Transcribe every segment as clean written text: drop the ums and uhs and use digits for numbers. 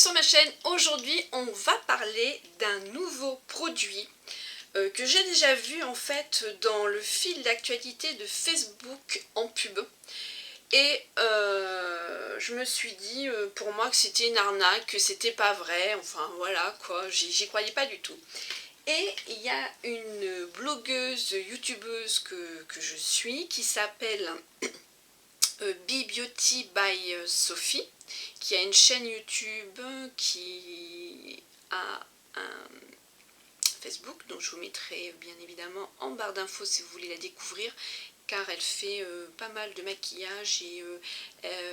sur ma chaîne. Aujourd'hui on va parler d'un nouveau produit que j'ai déjà vu en fait dans le fil d'actualité de Facebook en pub. Et je me suis dit pour moi que c'était une arnaque, que c'était pas vrai, enfin voilà quoi, j'y croyais pas du tout. Et il y a une blogueuse, youtubeuse que je suis qui s'appelle Be Beauty by Sophie, qui a une chaîne YouTube, qui a un Facebook, donc je vous mettrai bien évidemment en barre d'infos si vous voulez la découvrir, car elle fait pas mal de maquillage et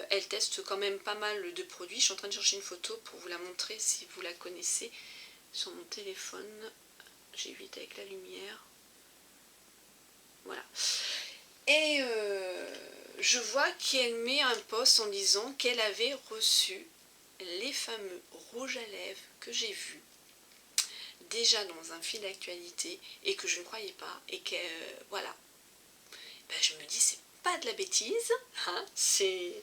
elle teste quand même pas mal de produits. Je suis en train de chercher une photo pour vous la montrer si vous la connaissez sur mon téléphone. J'évite avec la lumière. Voilà. Et je vois qu'elle met un post en disant qu'elle avait reçu les fameux rouges à lèvres que j'ai vus déjà dans un fil d'actualité et que je ne croyais pas, et que voilà, ben, je me dis c'est pas de la bêtise, hein, c'est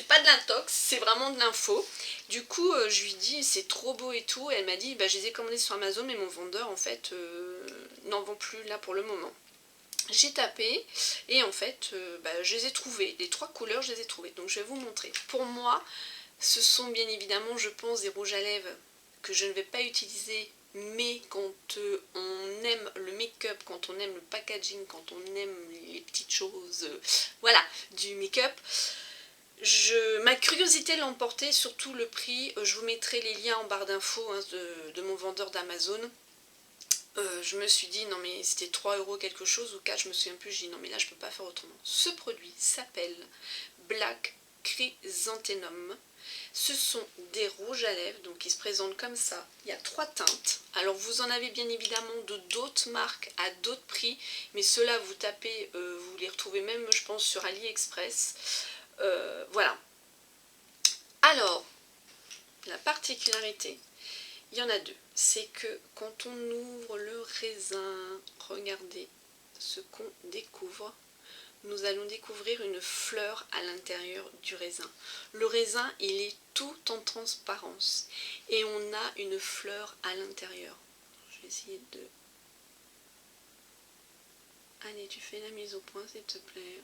pas de l'intox, c'est vraiment de l'info. Du coup je lui dis c'est trop beau et tout, et elle m'a dit ben, je les ai commandés sur Amazon mais mon vendeur en fait n'en vend plus là pour le moment. J'ai tapé et en fait bah, je les ai trouvés, les trois couleurs je les ai trouvées, donc je vais vous montrer. Pour moi ce sont bien évidemment je pense des rouges à lèvres que je ne vais pas utiliser, mais quand on aime le make-up, quand on aime le packaging, quand on aime les petites choses voilà, du make-up, ma curiosité l'a emporté, surtout le prix. Je vous mettrai les liens en barre d'infos hein, de mon vendeur d'Amazon. Je me suis dit non mais c'était 3 € quelque chose ou 4, je me souviens plus, j'ai dit non mais là je peux pas faire autrement. Ce produit s'appelle Black Chrysanthemum. Ce sont des rouges à lèvres, donc ils se présentent comme ça. Il y a 3 teintes. Alors vous en avez bien évidemment de d'autres marques à d'autres prix, mais ceux-là vous tapez, vous les retrouvez même je pense sur AliExpress. Voilà. Alors, la particularité, il y en a deux. C'est que quand on ouvre le raisin, regardez ce qu'on découvre. Nous allons découvrir une fleur à l'intérieur du raisin. Le raisin, il est tout en transparence. Et on a une fleur à l'intérieur. Je vais essayer de... Allez, tu fais la mise au point, s'il te plaît.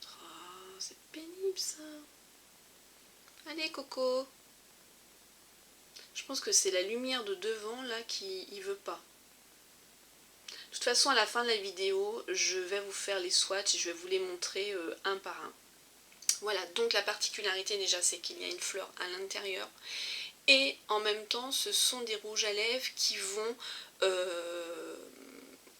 Oh, c'est pénible, ça. Allez, Coco. Je pense que c'est la lumière de devant, là, qui y veut pas. De toute façon, à la fin de la vidéo, je vais vous faire les swatchs et je vais vous les montrer un par un. Voilà, donc la particularité déjà, c'est qu'il y a une fleur à l'intérieur. Et en même temps, ce sont des rouges à lèvres qui vont,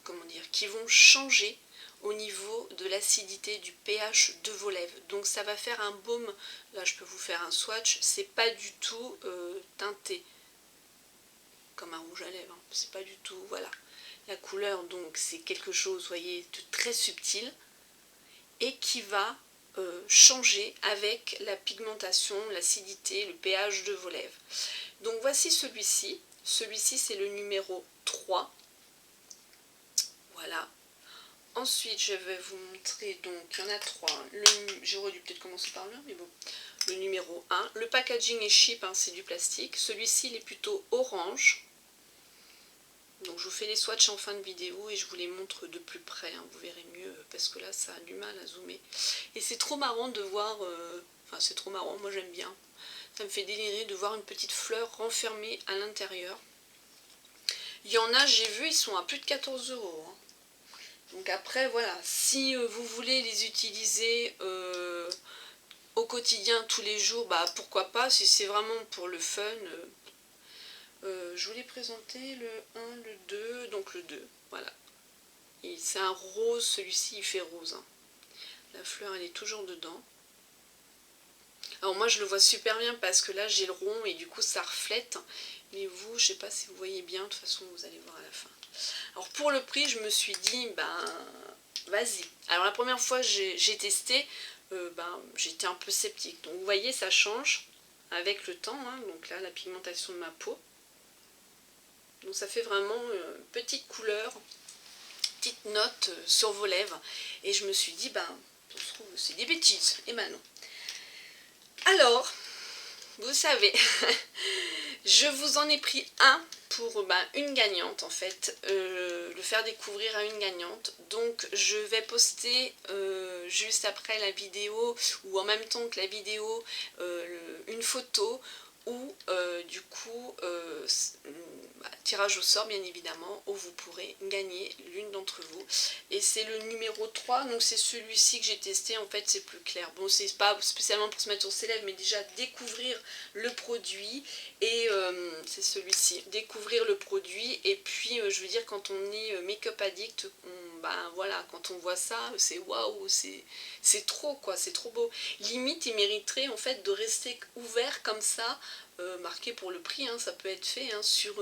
comment dire, qui vont changer au niveau de l'acidité du pH de vos lèvres. Donc ça va faire un baume, là je peux vous faire un swatch, c'est pas du tout teinté comme un rouge à lèvres, hein. C'est pas du tout, voilà. La couleur, donc, c'est quelque chose, vous voyez, de très subtil et qui va changer avec la pigmentation, l'acidité, le pH de vos lèvres. Donc, voici celui-ci. Celui-ci, c'est le numéro 3. Voilà. Ensuite, je vais vous montrer, donc, il y en a 3. J'aurais dû peut-être commencer par là, mais bon. Le numéro 1. Le packaging est cheap, hein, c'est du plastique. Celui-ci, il est plutôt orange. Donc je vous fais les swatchs en fin de vidéo et je vous les montre de plus près, hein, vous verrez mieux parce que là ça a du mal à zoomer. Et c'est trop marrant de voir, enfin c'est trop marrant, moi j'aime bien. Ça me fait délirer de voir une petite fleur renfermée à l'intérieur. Il y en a, j'ai vu, ils sont à plus de 14 €. Hein. Donc après voilà, si vous voulez les utiliser au quotidien tous les jours, bah pourquoi pas, si c'est vraiment pour le fun. Je vous l'ai présenté le 1, le 2, donc le 2, voilà. C'est un rose, celui-ci il fait rose. Hein. La fleur elle est toujours dedans. Alors moi je le vois super bien parce que là j'ai le rond et du coup ça reflète. Mais vous, je sais pas si vous voyez bien, de toute façon vous allez voir à la fin. Alors pour le prix, je me suis dit, ben vas-y. Alors la première fois j'ai testé, ben, j'étais un peu sceptique. Donc vous voyez ça change avec le temps, hein. Donc là la pigmentation de ma peau. Donc ça fait vraiment petite couleur, petite note sur vos lèvres. Et je me suis dit, ben, c'est des bêtises. Et ben non. Alors, vous savez, je vous en ai pris un pour une gagnante en fait, le faire découvrir à une gagnante. Donc je vais poster juste après la vidéo ou en même temps que la vidéo une photo où du coup tirage au sort bien évidemment, où vous pourrez gagner l'une d'entre vous, et c'est le numéro 3, donc c'est celui-ci que j'ai testé. En fait c'est plus clair, bon c'est pas spécialement pour se mettre sur ses lèvres mais déjà découvrir le produit, et c'est celui-ci, découvrir le produit. Et puis je veux dire, quand on est make-up addict, voilà, quand on voit ça c'est waouh, c'est trop quoi, c'est trop beau. Limite il mériterait en fait de rester ouvert comme ça, marqué pour le prix, hein, ça peut être fait hein, sur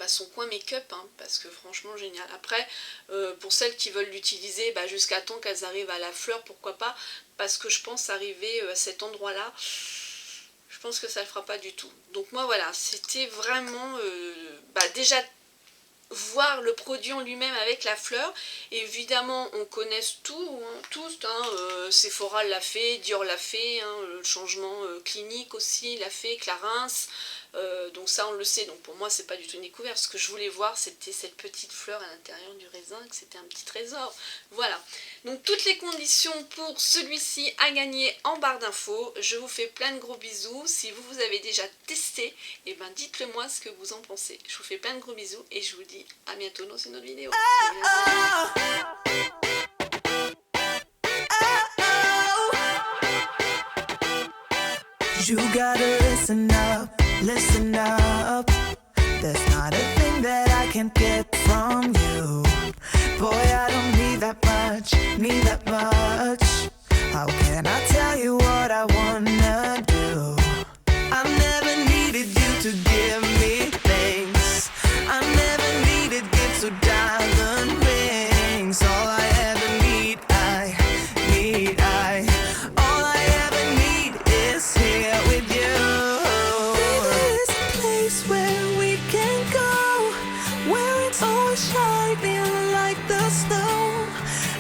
son coin make-up, hein, parce que franchement génial. Après pour celles qui veulent l'utiliser jusqu'à temps qu'elles arrivent à la fleur, pourquoi pas, parce que je pense arriver à cet endroit là, je pense que ça le fera pas du tout. Donc moi voilà, c'était vraiment déjà voir le produit en lui-même avec la fleur. Évidemment on connaît tout, hein, tous, hein, Sephora l'a fait, Dior l'a fait, hein, le changement clinique aussi l'a fait, Clarins, donc ça on le sait. Donc pour moi c'est pas du tout une découverte. Ce que je voulais voir c'était cette petite fleur à l'intérieur du raisin, que c'était un petit trésor. Voilà, donc toutes les conditions pour celui-ci à gagner en barre d'infos. Je vous fais plein de gros bisous. Si vous avez déjà testé, et dites-le moi ce que vous en pensez. Je vous fais plein de gros bisous et je vous dis à bientôt dans une autre vidéo. You gotta listen up. There's not a thing that I can't get from you. Boy, I don't need that much. How can I tell you what I wanna do? I never needed you to give me things. I never needed gifts or diamond rings. All I ever need, all I ever need is here with you. Baby, there's a place where we can go, where it's always shining like the snow.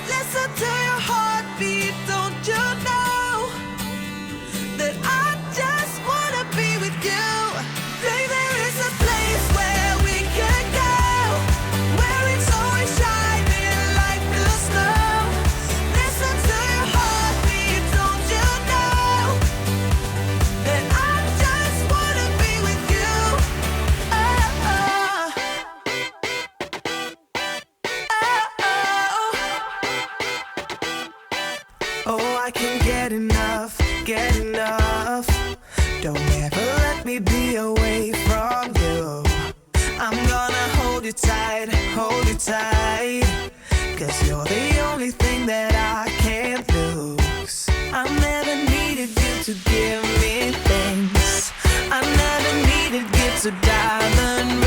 Listen to your heartbeat, don't you know that I just wanna be with you? Baby, there is a place where we can go, where it's always shining like the snow. Listen to your heartbeat, don't you know that I just wanna be with you? Oh, I can't get enough. Don't ever let me be away from you. I'm gonna hold you tight, 'cause you're the only thing that I can't lose. I never needed you to give me things. I never needed gifts or diamond